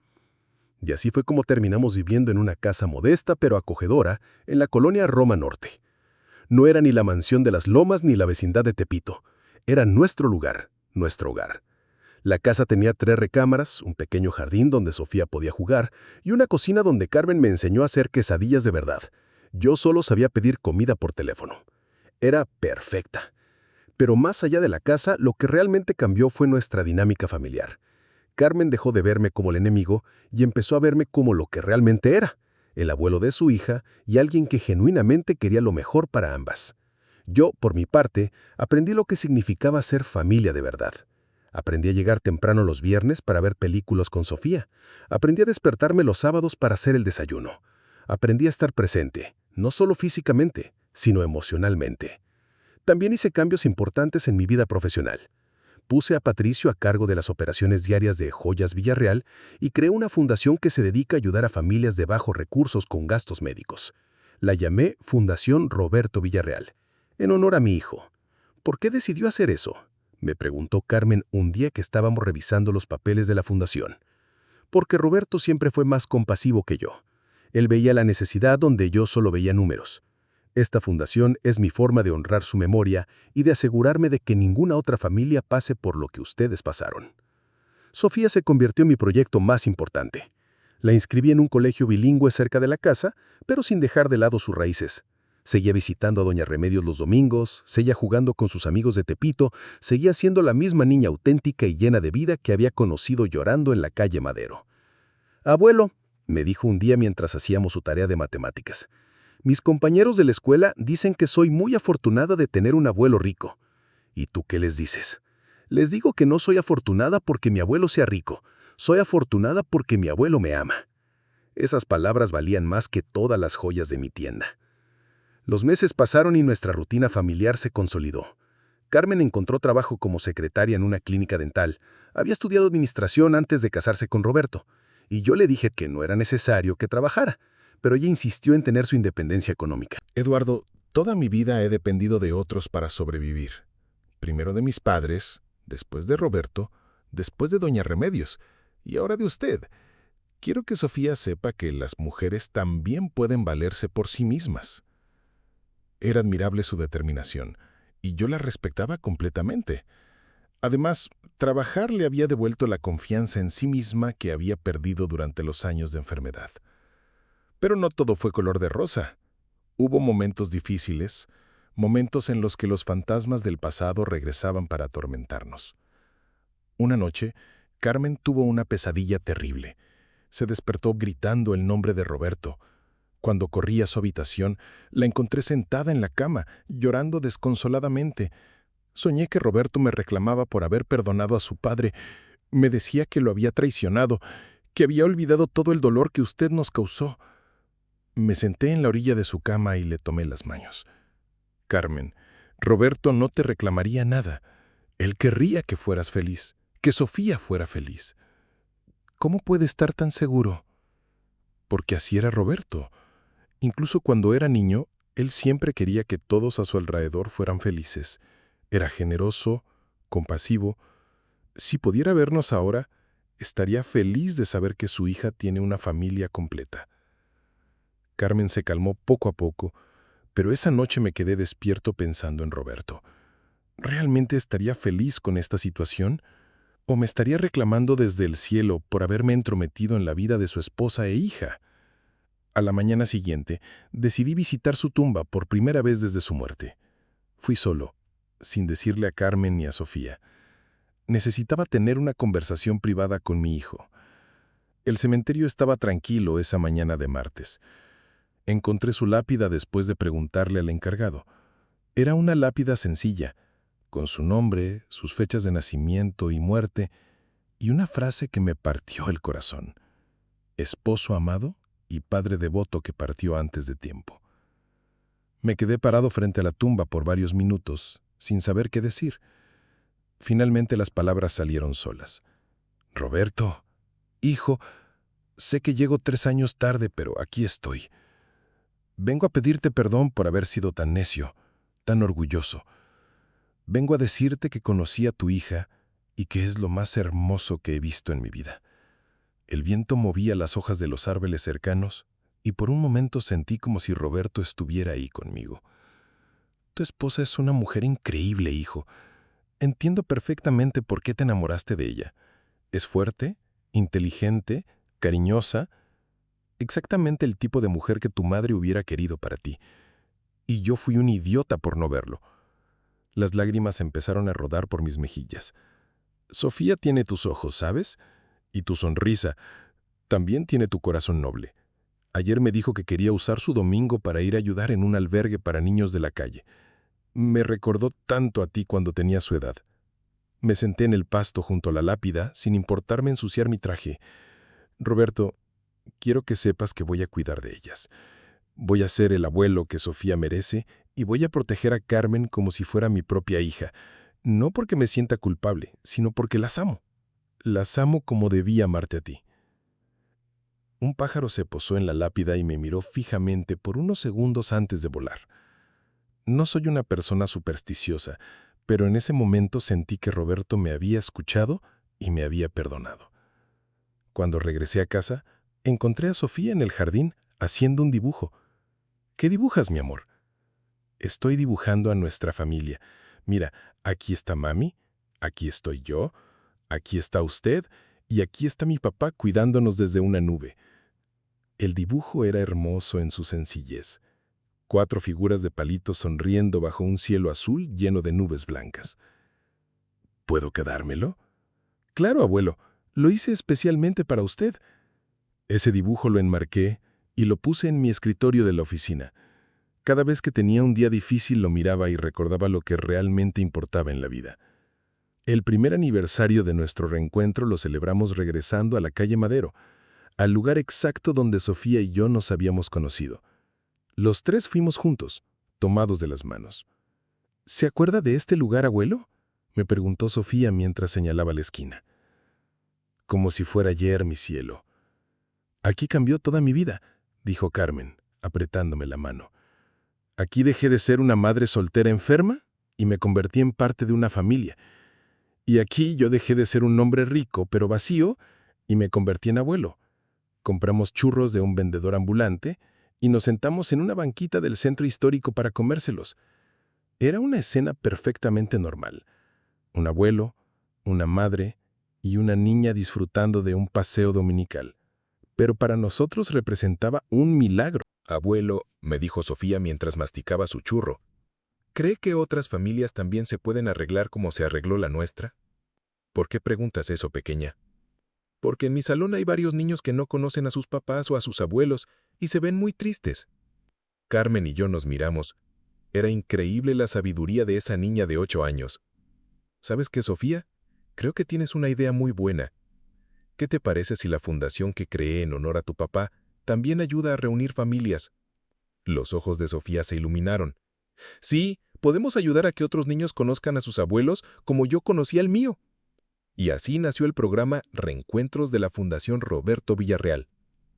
Y así fue como terminamos viviendo en una casa modesta pero acogedora en la colonia Roma Norte. No era ni la mansión de las Lomas ni la vecindad de Tepito. Era nuestro lugar, nuestro hogar. La casa tenía 3 recámaras, un pequeño jardín donde Sofía podía jugar y una cocina donde Carmen me enseñó a hacer quesadillas de verdad. Yo solo sabía pedir comida por teléfono. Era perfecta. Pero más allá de la casa, lo que realmente cambió fue nuestra dinámica familiar. Carmen dejó de verme como el enemigo y empezó a verme como lo que realmente era, el abuelo de su hija y alguien que genuinamente quería lo mejor para ambas. Yo, por mi parte, aprendí lo que significaba ser familia de verdad. Aprendí a llegar temprano los viernes para ver películas con Sofía. Aprendí a despertarme los sábados para hacer el desayuno. Aprendí a estar presente, no solo físicamente, sino emocionalmente. También hice cambios importantes en mi vida profesional. Puse a Patricio a cargo de las operaciones diarias de Joyas Villarreal y creé una fundación que se dedica a ayudar a familias de bajos recursos con gastos médicos. La llamé Fundación Roberto Villarreal, en honor a mi hijo. ¿Por qué decidió hacer eso?, me preguntó Carmen un día que estábamos revisando los papeles de la fundación. Porque Roberto siempre fue más compasivo que yo. Él veía la necesidad donde yo solo veía números. Esta fundación es mi forma de honrar su memoria y de asegurarme de que ninguna otra familia pase por lo que ustedes pasaron. Sofía se convirtió en mi proyecto más importante. La inscribí en un colegio bilingüe cerca de la casa, pero sin dejar de lado sus raíces. Seguía visitando a Doña Remedios los domingos, seguía jugando con sus amigos de Tepito, seguía siendo la misma niña auténtica y llena de vida que había conocido llorando en la calle Madero. «Abuelo», me dijo un día mientras hacíamos su tarea de matemáticas, «mis compañeros de la escuela dicen que soy muy afortunada de tener un abuelo rico». «¿Y tú qué les dices?» «Les digo que no soy afortunada porque mi abuelo sea rico, soy afortunada porque mi abuelo me ama». Esas palabras valían más que todas las joyas de mi tienda. Los meses pasaron y nuestra rutina familiar se consolidó. Carmen encontró trabajo como secretaria en una clínica dental. Había estudiado administración antes de casarse con Roberto, y yo le dije que no era necesario que trabajara, pero ella insistió en tener su independencia económica. Eduardo, toda mi vida he dependido de otros para sobrevivir. Primero de mis padres, después de Roberto, después de Doña Remedios, y ahora de usted. Quiero que Sofía sepa que las mujeres también pueden valerse por sí mismas. Era admirable su determinación, y yo la respetaba completamente. Además, trabajar le había devuelto la confianza en sí misma que había perdido durante los años de enfermedad. Pero no todo fue color de rosa. Hubo momentos difíciles, momentos en los que los fantasmas del pasado regresaban para atormentarnos. Una noche, Carmen tuvo una pesadilla terrible. Se despertó gritando el nombre de Roberto. Cuando corrí a su habitación, la encontré sentada en la cama, llorando desconsoladamente. Soñé que Roberto me reclamaba por haber perdonado a su padre. Me decía que lo había traicionado, que había olvidado todo el dolor que usted nos causó. Me senté en la orilla de su cama y le tomé las manos. Carmen, Roberto no te reclamaría nada. Él querría que fueras feliz, que Sofía fuera feliz. ¿Cómo puede estar tan seguro? Porque así era Roberto. Incluso cuando era niño, él siempre quería que todos a su alrededor fueran felices. Era generoso, compasivo. Si pudiera vernos ahora, estaría feliz de saber que su hija tiene una familia completa. Carmen se calmó poco a poco, pero esa noche me quedé despierto pensando en Roberto. ¿Realmente estaría feliz con esta situación? ¿O me estaría reclamando desde el cielo por haberme entrometido en la vida de su esposa e hija? A la mañana siguiente, decidí visitar su tumba por primera vez desde su muerte. Fui solo, sin decirle a Carmen ni a Sofía. Necesitaba tener una conversación privada con mi hijo. El cementerio estaba tranquilo esa mañana de martes. Encontré su lápida después de preguntarle al encargado. Era una lápida sencilla, con su nombre, sus fechas de nacimiento y muerte, y una frase que me partió el corazón. Esposo amado y padre devoto que partió antes de tiempo. Me quedé parado frente a la tumba por varios minutos, sin saber qué decir. Finalmente las palabras salieron solas. Roberto, hijo, sé que llego 3 años tarde, pero aquí estoy. Vengo a pedirte perdón por haber sido tan necio, tan orgulloso. Vengo a decirte que conocí a tu hija y que es lo más hermoso que he visto en mi vida. El viento movía las hojas de los árboles cercanos y por un momento sentí como si Roberto estuviera ahí conmigo. Tu esposa es una mujer increíble, hijo. Entiendo perfectamente por qué te enamoraste de ella. Es fuerte, inteligente, cariñosa, exactamente el tipo de mujer que tu madre hubiera querido para ti. Y yo fui un idiota por no verlo. Las lágrimas empezaron a rodar por mis mejillas. Sofía tiene tus ojos, ¿sabes? Y tu sonrisa. También tiene tu corazón noble. Ayer me dijo que quería usar su domingo para ir a ayudar en un albergue para niños de la calle. Me recordó tanto a ti cuando tenía su edad. Me senté en el pasto junto a la lápida, sin importarme ensuciar mi traje. Roberto, quiero que sepas que voy a cuidar de ellas. Voy a ser el abuelo que Sofía merece y voy a proteger a Carmen como si fuera mi propia hija. No porque me sienta culpable, sino porque las amo. Las amo como debí amarte a ti. Un pájaro se posó en la lápida y me miró fijamente por unos segundos antes de volar. No soy una persona supersticiosa, pero en ese momento sentí que Roberto me había escuchado y me había perdonado. Cuando regresé a casa, encontré a Sofía en el jardín haciendo un dibujo. ¿Qué dibujas, mi amor? Estoy dibujando a nuestra familia. Mira, aquí está mami, aquí estoy yo, aquí está usted y aquí está mi papá cuidándonos desde una nube. El dibujo era hermoso en su sencillez. 4 figuras de palitos sonriendo bajo un cielo azul lleno de nubes blancas. ¿Puedo quedármelo? Claro, abuelo. Lo hice especialmente para usted. Ese dibujo lo enmarqué y lo puse en mi escritorio de la oficina. Cada vez que tenía un día difícil lo miraba y recordaba lo que realmente importaba en la vida. El primer aniversario de nuestro reencuentro lo celebramos regresando a la calle Madero, al lugar exacto donde Sofía y yo nos habíamos conocido. Los 3 fuimos juntos, tomados de las manos. ¿Se acuerda de este lugar, abuelo?, me preguntó Sofía mientras señalaba la esquina. Como si fuera ayer, mi cielo. Aquí cambió toda mi vida, dijo Carmen, apretándome la mano. Aquí dejé de ser una madre soltera enferma y me convertí en parte de una familia. Y aquí yo dejé de ser un hombre rico pero vacío y me convertí en abuelo. Compramos churros de un vendedor ambulante y nos sentamos en una banquita del centro histórico para comérselos. Era una escena perfectamente normal. Un abuelo, una madre y una niña disfrutando de un paseo dominical. Pero para nosotros representaba un milagro. Abuelo, me dijo Sofía mientras masticaba su churro, ¿cree que otras familias también se pueden arreglar como se arregló la nuestra? ¿Por qué preguntas eso, pequeña? Porque en mi salón hay varios niños que no conocen a sus papás o a sus abuelos y se ven muy tristes. Carmen y yo nos miramos. Era increíble la sabiduría de esa niña de 8 años. ¿Sabes qué, Sofía? Creo que tienes una idea muy buena. ¿Qué te parece si la fundación que creé en honor a tu papá también ayuda a reunir familias? Los ojos de Sofía se iluminaron. Sí, podemos ayudar a que otros niños conozcan a sus abuelos como yo conocí al mío. Y así nació el programa Reencuentros de la Fundación Roberto Villarreal.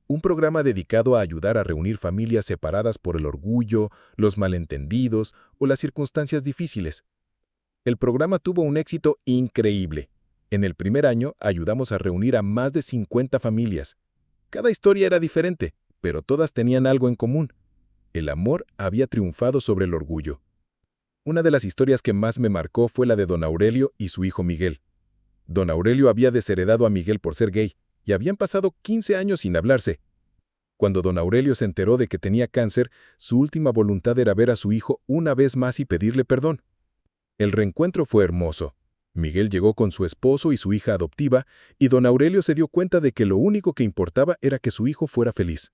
Un programa dedicado a ayudar a reunir familias separadas por el orgullo, los malentendidos o las circunstancias difíciles. El programa tuvo un éxito increíble. En el primer año ayudamos a reunir a más de 50 familias. Cada historia era diferente, pero todas tenían algo en común. El amor había triunfado sobre el orgullo. Una de las historias que más me marcó fue la de don Aurelio y su hijo Miguel. Don Aurelio había desheredado a Miguel por ser gay y habían pasado 15 años sin hablarse. Cuando don Aurelio se enteró de que tenía cáncer, su última voluntad era ver a su hijo una vez más y pedirle perdón. El reencuentro fue hermoso. Miguel llegó con su esposo y su hija adoptiva, y don Aurelio se dio cuenta de que lo único que importaba era que su hijo fuera feliz.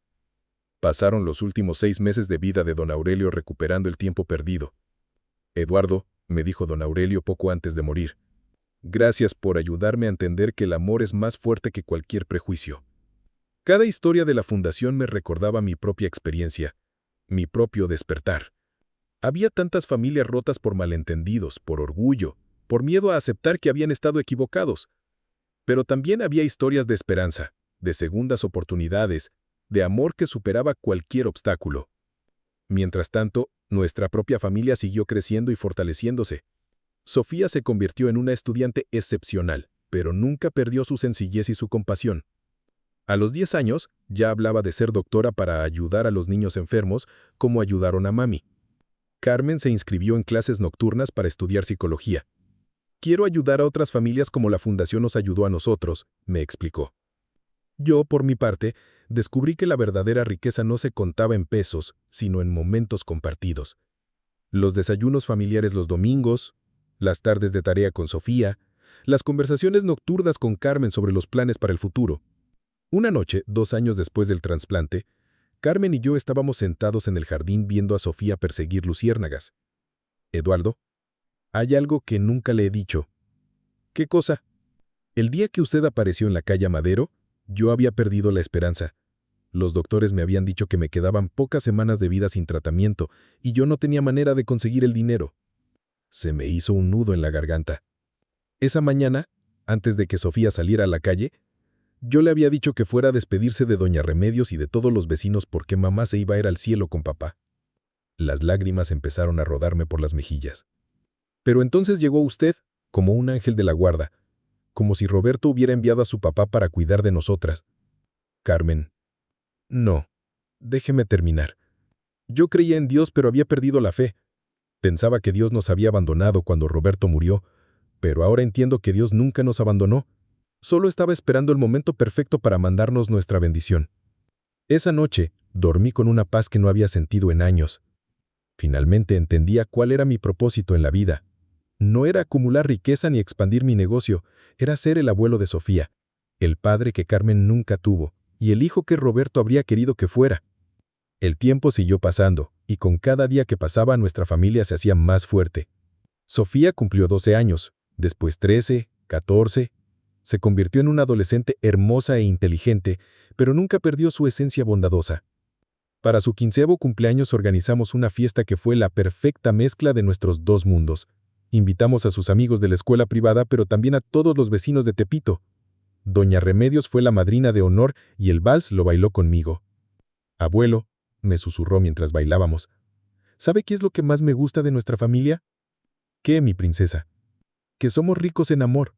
Pasaron los últimos 6 meses de vida de don Aurelio recuperando el tiempo perdido. Eduardo, me dijo don Aurelio poco antes de morir, gracias por ayudarme a entender que el amor es más fuerte que cualquier prejuicio. Cada historia de la fundación me recordaba mi propia experiencia, mi propio despertar. Había tantas familias rotas por malentendidos, por orgullo, por miedo a aceptar que habían estado equivocados. Pero también había historias de esperanza, de segundas oportunidades, de amor que superaba cualquier obstáculo. Mientras tanto, nuestra propia familia siguió creciendo y fortaleciéndose. Sofía se convirtió en una estudiante excepcional, pero nunca perdió su sencillez y su compasión. A los 10 años, ya hablaba de ser doctora para ayudar a los niños enfermos, como ayudaron a mami. Carmen se inscribió en clases nocturnas para estudiar psicología. Quiero ayudar a otras familias como la fundación nos ayudó a nosotros, me explicó. Yo, por mi parte, descubrí que la verdadera riqueza no se contaba en pesos, sino en momentos compartidos. Los desayunos familiares los domingos, las tardes de tarea con Sofía, las conversaciones nocturnas con Carmen sobre los planes para el futuro. Una noche, 2 años después del trasplante, Carmen y yo estábamos sentados en el jardín viendo a Sofía perseguir luciérnagas. Eduardo, hay algo que nunca le he dicho. ¿Qué cosa? El día que usted apareció en la calle Madero, yo había perdido la esperanza. Los doctores me habían dicho que me quedaban pocas semanas de vida sin tratamiento y yo no tenía manera de conseguir el dinero. Se me hizo un nudo en la garganta. Esa mañana, antes de que Sofía saliera a la calle, yo le había dicho que fuera a despedirse de doña Remedios y de todos los vecinos porque mamá se iba a ir al cielo con papá. Las lágrimas empezaron a rodarme por las mejillas. Pero entonces llegó usted, como un ángel de la guarda, como si Roberto hubiera enviado a su papá para cuidar de nosotras. Carmen. No. Déjeme terminar. Yo creía en Dios, pero había perdido la fe. Pensaba que Dios nos había abandonado cuando Roberto murió, pero ahora entiendo que Dios nunca nos abandonó. Solo estaba esperando el momento perfecto para mandarnos nuestra bendición. Esa noche, dormí con una paz que no había sentido en años. Finalmente entendía cuál era mi propósito en la vida. No era acumular riqueza ni expandir mi negocio, era ser el abuelo de Sofía, el padre que Carmen nunca tuvo, y el hijo que Roberto habría querido que fuera. El tiempo siguió pasando, y con cada día que pasaba nuestra familia se hacía más fuerte. Sofía cumplió 12 años, después 13, 14. Se convirtió en una adolescente hermosa e inteligente, pero nunca perdió su esencia bondadosa. Para su 15º cumpleaños organizamos una fiesta que fue la perfecta mezcla de nuestros dos mundos. Invitamos a sus amigos de la escuela privada, pero también a todos los vecinos de Tepito. Doña Remedios fue la madrina de honor y el vals lo bailó conmigo. Abuelo, me susurró mientras bailábamos, ¿sabe qué es lo que más me gusta de nuestra familia? ¿Qué, mi princesa? Que somos ricos en amor.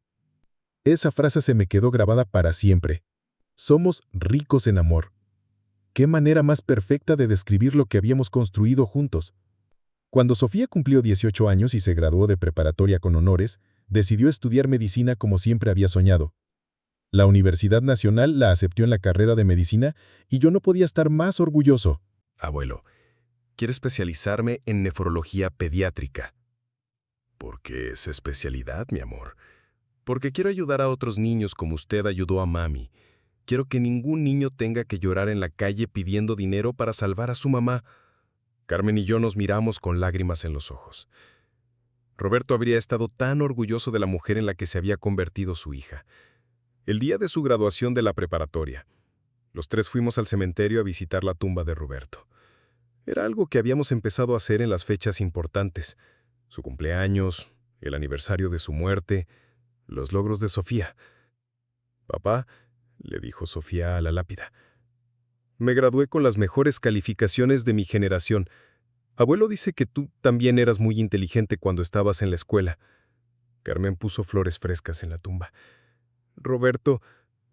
Esa frase se me quedó grabada para siempre. Somos ricos en amor. ¿Qué manera más perfecta de describir lo que habíamos construido juntos? Cuando Sofía cumplió 18 años y se graduó de preparatoria con honores, decidió estudiar medicina como siempre había soñado. La Universidad Nacional la aceptó en la carrera de medicina y yo no podía estar más orgulloso. Abuelo, quiero especializarme en nefrología pediátrica. ¿Por qué esa especialidad, mi amor? Porque quiero ayudar a otros niños como usted ayudó a mami. Quiero que ningún niño tenga que llorar en la calle pidiendo dinero para salvar a su mamá. Carmen y yo nos miramos con lágrimas en los ojos. Roberto habría estado tan orgulloso de la mujer en la que se había convertido su hija. El día de su graduación de la preparatoria, los tres fuimos al cementerio a visitar la tumba de Roberto. Era algo que habíamos empezado a hacer en las fechas importantes: su cumpleaños, el aniversario de su muerte, los logros de Sofía. «Papá», le dijo Sofía a la lápida, «me gradué con las mejores calificaciones de mi generación. Abuelo dice que tú también eras muy inteligente cuando estabas en la escuela». Carmen puso flores frescas en la tumba. «Roberto,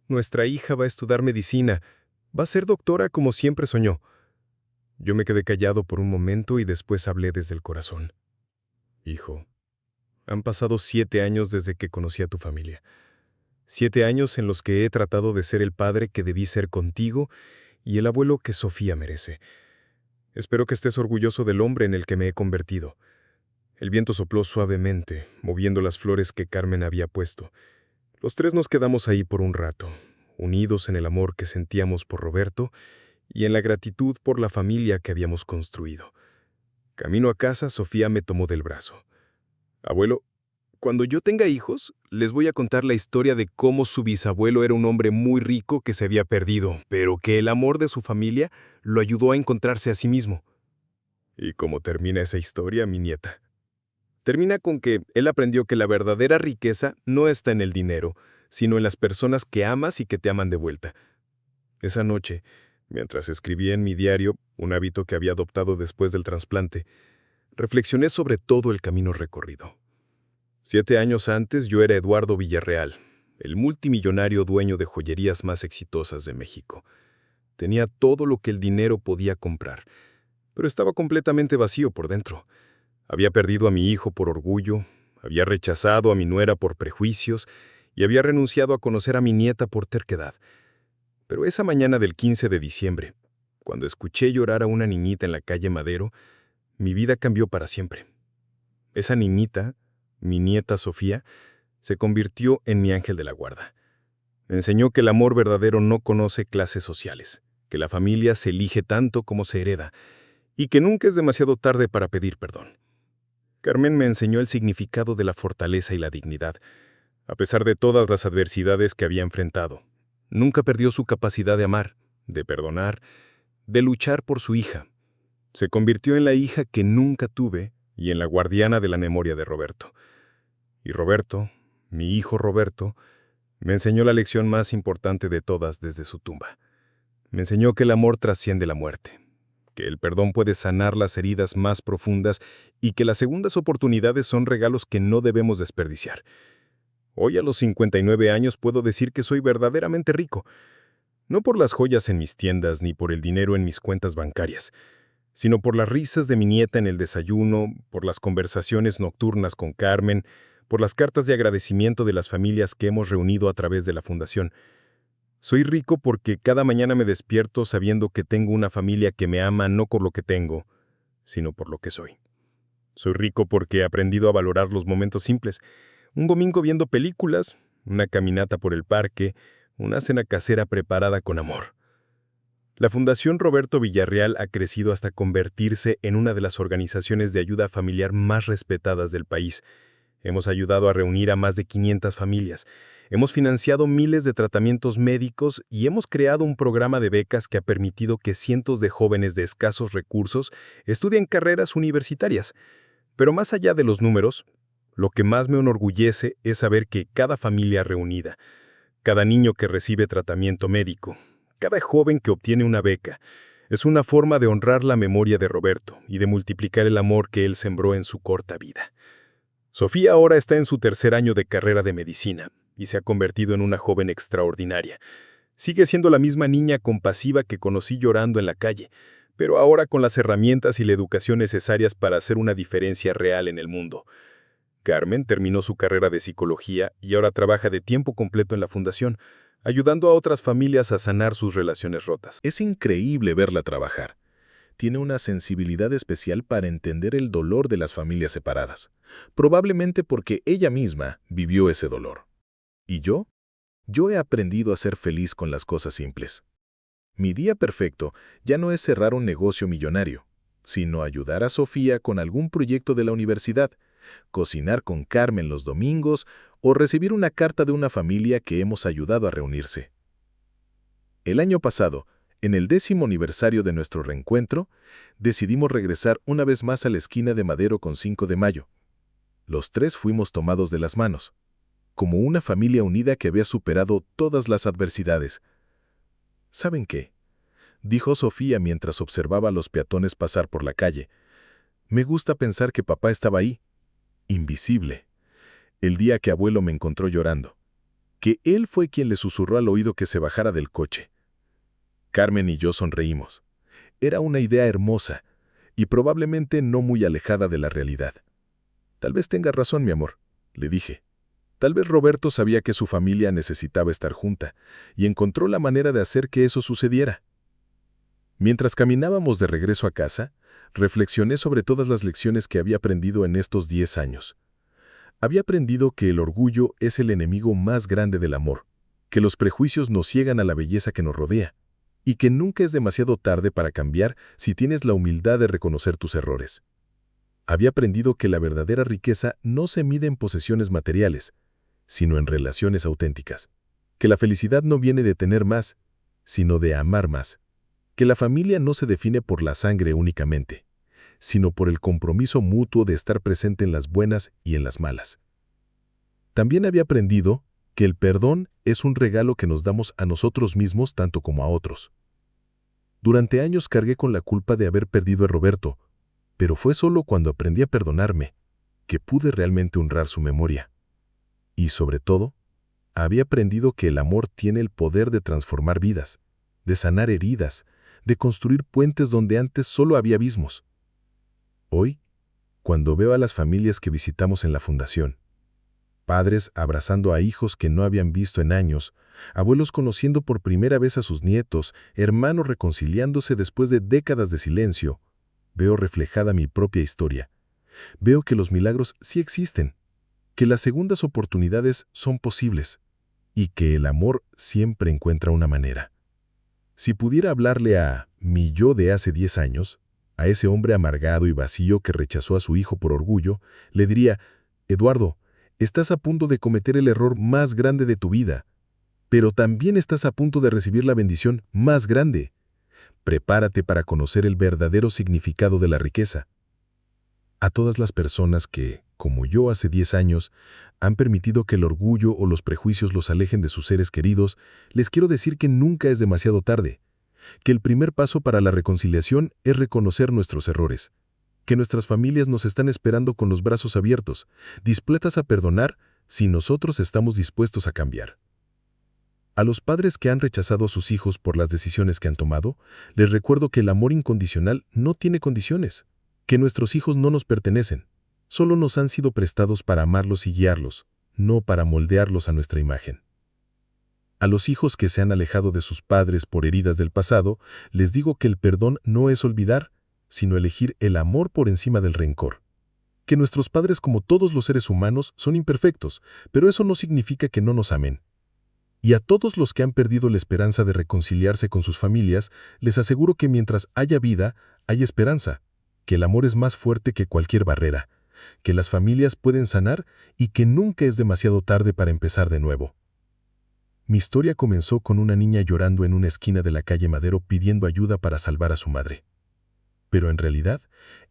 nuestra hija va a estudiar medicina. Va a ser doctora como siempre soñó». Yo me quedé callado por un momento y después hablé desde el corazón. «Hijo, han pasado 7 años desde que conocí a tu familia. 7 años en los que he tratado de ser el padre que debí ser contigo y el abuelo que Sofía merece. Espero que estés orgulloso del hombre en el que me he convertido». El viento sopló suavemente, moviendo las flores que Carmen había puesto. Los tres nos quedamos ahí por un rato, unidos en el amor que sentíamos por Roberto y en la gratitud por la familia que habíamos construido. Camino a casa, Sofía me tomó del brazo. «Abuelo, cuando yo tenga hijos, les voy a contar la historia de cómo su bisabuelo era un hombre muy rico que se había perdido, pero que el amor de su familia lo ayudó a encontrarse a sí mismo». ¿Y cómo termina esa historia, mi nieta? Termina con que él aprendió que la verdadera riqueza no está en el dinero, sino en las personas que amas y que te aman de vuelta. Esa noche, mientras escribía en mi diario, un hábito que había adoptado después del trasplante, reflexioné sobre todo el camino recorrido. 7 años antes yo era Eduardo Villarreal, el multimillonario dueño de joyerías más exitosas de México. Tenía todo lo que el dinero podía comprar, pero estaba completamente vacío por dentro. Había perdido a mi hijo por orgullo, había rechazado a mi nuera por prejuicios y había renunciado a conocer a mi nieta por terquedad. Pero esa mañana del 15 de diciembre, cuando escuché llorar a una niñita en la calle Madero, mi vida cambió para siempre. Esa niñita, mi nieta Sofía, se convirtió en mi ángel de la guarda. Me enseñó que el amor verdadero no conoce clases sociales, que la familia se elige tanto como se hereda, y que nunca es demasiado tarde para pedir perdón. Carmen me enseñó el significado de la fortaleza y la dignidad. A pesar de todas las adversidades que había enfrentado, nunca perdió su capacidad de amar, de perdonar, de luchar por su hija. Se convirtió en la hija que nunca tuve y en la guardiana de la memoria de Roberto. Y Roberto, mi hijo Roberto, me enseñó la lección más importante de todas desde su tumba. Me enseñó que el amor trasciende la muerte, que el perdón puede sanar las heridas más profundas y que las segundas oportunidades son regalos que no debemos desperdiciar. Hoy, a los 59 años, puedo decir que soy verdaderamente rico. No por las joyas en mis tiendas ni por el dinero en mis cuentas bancarias, sino por las risas de mi nieta en el desayuno, por las conversaciones nocturnas con Carmen, por las cartas de agradecimiento de las familias que hemos reunido a través de la fundación. Soy rico porque cada mañana me despierto sabiendo que tengo una familia que me ama no por lo que tengo, sino por lo que soy. Soy rico porque he aprendido a valorar los momentos simples. Un domingo viendo películas, una caminata por el parque, una cena casera preparada con amor. La Fundación Roberto Villarreal ha crecido hasta convertirse en una de las organizaciones de ayuda familiar más respetadas del país. Hemos ayudado a reunir a más de 500 familias. Hemos financiado miles de tratamientos médicos y hemos creado un programa de becas que ha permitido que cientos de jóvenes de escasos recursos estudien carreras universitarias. Pero más allá de los números, lo que más me enorgullece es saber que cada familia reunida, cada niño que recibe tratamiento médico, cada joven que obtiene una beca, es una forma de honrar la memoria de Roberto y de multiplicar el amor que él sembró en su corta vida. Sofía ahora está en su tercer año de carrera de medicina y se ha convertido en una joven extraordinaria. Sigue siendo la misma niña compasiva que conocí llorando en la calle, pero ahora con las herramientas y la educación necesarias para hacer una diferencia real en el mundo. Carmen terminó su carrera de psicología y ahora trabaja de tiempo completo en la fundación, ayudando a otras familias a sanar sus relaciones rotas. Es increíble verla trabajar. Tiene una sensibilidad especial para entender el dolor de las familias separadas, probablemente porque ella misma vivió ese dolor. ¿Y yo? Yo he aprendido a ser feliz con las cosas simples. Mi día perfecto ya no es cerrar un negocio millonario, sino ayudar a Sofía con algún proyecto de la universidad, cocinar con Carmen los domingos o recibir una carta de una familia que hemos ayudado a reunirse. El año pasado, en el 10º aniversario de nuestro reencuentro, decidimos regresar una vez más a la esquina de Madero con 5 de mayo. Los tres fuimos tomados de las manos, como una familia unida que había superado todas las adversidades. ¿Saben qué?, dijo Sofía mientras observaba a los peatones pasar por la calle. Me gusta pensar que papá estaba ahí, invisible, el día que abuelo me encontró llorando, que él fue quien le susurró al oído que se bajara del coche. Carmen y yo sonreímos. Era una idea hermosa y probablemente no muy alejada de la realidad. Tal vez tenga razón, mi amor, le dije. Tal vez Roberto sabía que su familia necesitaba estar junta y encontró la manera de hacer que eso sucediera. Mientras caminábamos de regreso a casa, reflexioné sobre todas las lecciones que había aprendido en estos 10 años. Había aprendido que el orgullo es el enemigo más grande del amor, que los prejuicios nos ciegan a la belleza que nos rodea, y que nunca es demasiado tarde para cambiar si tienes la humildad de reconocer tus errores. Había aprendido que la verdadera riqueza no se mide en posesiones materiales, sino en relaciones auténticas, que la felicidad no viene de tener más, sino de amar más, que la familia no se define por la sangre únicamente, sino por el compromiso mutuo de estar presente en las buenas y en las malas. También había aprendido que el perdón es un regalo que nos damos a nosotros mismos tanto como a otros. Durante años cargué con la culpa de haber perdido a Roberto, pero fue solo cuando aprendí a perdonarme que pude realmente honrar su memoria. Y sobre todo, había aprendido que el amor tiene el poder de transformar vidas, de sanar heridas, de construir puentes donde antes solo había abismos. Hoy, cuando veo a las familias que visitamos en la fundación. Padres abrazando a hijos que no habían visto en años, abuelos conociendo por primera vez a sus nietos, hermanos reconciliándose después de décadas de silencio, veo reflejada mi propia historia. Veo que los milagros sí existen, que las segundas oportunidades son posibles y que el amor siempre encuentra una manera. Si pudiera hablarle a mi yo de hace 10 años, a ese hombre amargado y vacío que rechazó a su hijo por orgullo, le diría: Eduardo, estás a punto de cometer el error más grande de tu vida, pero también estás a punto de recibir la bendición más grande. Prepárate para conocer el verdadero significado de la riqueza. A todas las personas que, como yo hace 10 años, han permitido que el orgullo o los prejuicios los alejen de sus seres queridos, les quiero decir que nunca es demasiado tarde, que el primer paso para la reconciliación es reconocer nuestros errores, que nuestras familias nos están esperando con los brazos abiertos, dispuestas a perdonar si nosotros estamos dispuestos a cambiar. A los padres que han rechazado a sus hijos por las decisiones que han tomado, les recuerdo que el amor incondicional no tiene condiciones, que nuestros hijos no nos pertenecen, solo nos han sido prestados para amarlos y guiarlos, no para moldearlos a nuestra imagen. A los hijos que se han alejado de sus padres por heridas del pasado, les digo que el perdón no es olvidar, sino elegir el amor por encima del rencor. Que nuestros padres, como todos los seres humanos, son imperfectos, pero eso no significa que no nos amen. Y a todos los que han perdido la esperanza de reconciliarse con sus familias, les aseguro que mientras haya vida, hay esperanza, que el amor es más fuerte que cualquier barrera, que las familias pueden sanar y que nunca es demasiado tarde para empezar de nuevo. Mi historia comenzó con una niña llorando en una esquina de la calle Madero pidiendo ayuda para salvar a su madre. Pero en realidad,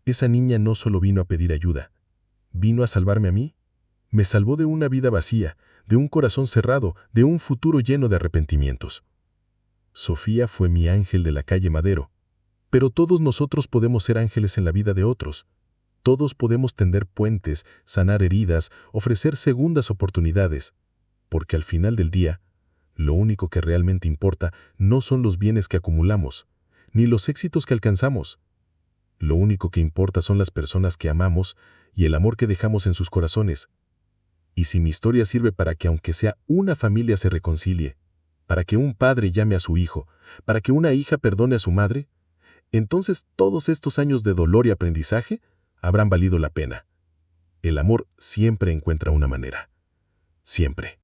esa niña no solo vino a pedir ayuda, vino a salvarme a mí. Me salvó de una vida vacía, de un corazón cerrado, de un futuro lleno de arrepentimientos. Sofía fue mi ángel de la calle Madero, pero todos nosotros podemos ser ángeles en la vida de otros. Todos podemos tender puentes, sanar heridas, ofrecer segundas oportunidades, porque al final del día, lo único que realmente importa no son los bienes que acumulamos, ni los éxitos que alcanzamos. Lo único que importa son las personas que amamos y el amor que dejamos en sus corazones. Y si mi historia sirve para que aunque sea una familia se reconcilie, para que un padre llame a su hijo, para que una hija perdone a su madre, entonces todos estos años de dolor y aprendizaje habrán valido la pena. El amor siempre encuentra una manera. Siempre.